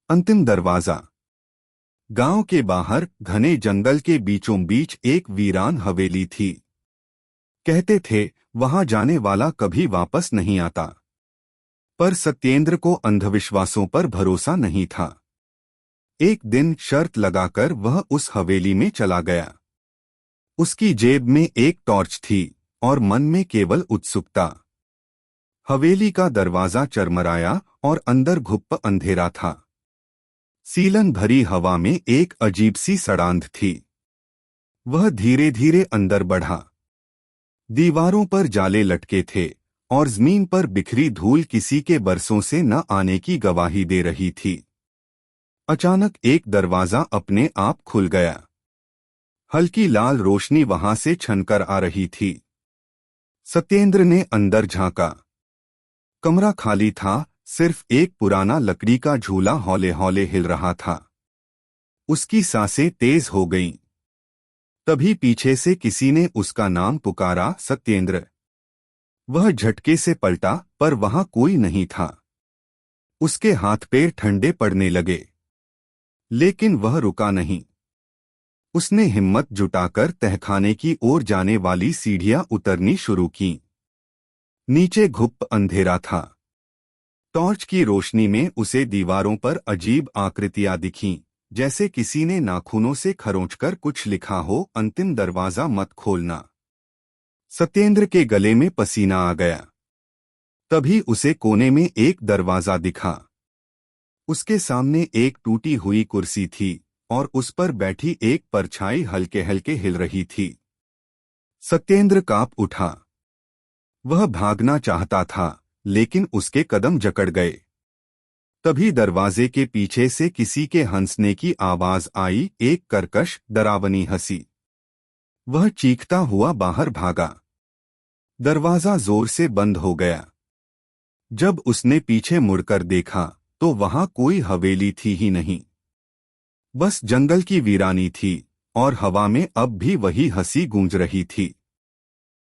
अंतिम दरवाजा। गांव के बाहर घने जंगल के बीचों बीच एक वीरान हवेली थी। कहते थे वहां जाने वाला कभी वापस नहीं आता। पर सत्येंद्र को अंधविश्वासों पर भरोसा नहीं था। एक दिन शर्त लगाकर वह उस हवेली में चला गया। उसकी जेब में एक टॉर्च थी और मन में केवल उत्सुकता। हवेली का दरवाजा चरमराया और अंदर घुप्प अंधेरा था। सीलन भरी हवा में एक अजीब सी सड़ांध थी। वह धीरे धीरे अंदर बढ़ा। दीवारों पर जाले लटके थे और जमीन पर बिखरी धूल किसी के बरसों से न आने की गवाही दे रही थी। अचानक एक दरवाजा अपने आप खुल गया। हल्की लाल रोशनी वहां से छनकर आ रही थी। सत्येंद्र ने अंदर झांका। कमरा खाली था, सिर्फ एक पुराना लकड़ी का झूला हौले हौले हिल रहा था। उसकी सांसें तेज हो गईं। तभी पीछे से किसी ने उसका नाम पुकारा, सत्येंद्र। वह झटके से पलटा, पर वहां कोई नहीं था। उसके हाथ पैर ठंडे पड़ने लगे, लेकिन वह रुका नहीं। उसने हिम्मत जुटाकर तहखाने की ओर जाने वाली सीढ़ियां उतरनी शुरू की। नीचे घुप्प अंधेरा था। टॉर्च की रोशनी में उसे दीवारों पर अजीब आकृतियां दिखीं, जैसे किसी ने नाखूनों से खरोंचकर कुछ लिखा हो, अंतिम दरवाजा मत खोलना। सत्येंद्र के गले में पसीना आ गया। तभी उसे कोने में एक दरवाजा दिखा। उसके सामने एक टूटी हुई कुर्सी थी और उस पर बैठी एक परछाई हल्के हल्के हिल रही थी। सत्येंद्र कांप उठा। वह भागना चाहता था, लेकिन उसके कदम जकड़ गए। तभी दरवाजे के पीछे से किसी के हंसने की आवाज आई, एक कर्कश, डरावनी हंसी। वह चीखता हुआ बाहर भागा। दरवाजा जोर से बंद हो गया। जब उसने पीछे मुड़कर देखा तो वहां कोई हवेली थी ही नहीं। बस जंगल की वीरानी थी और हवा में अब भी वही हंसी गूंज रही थी।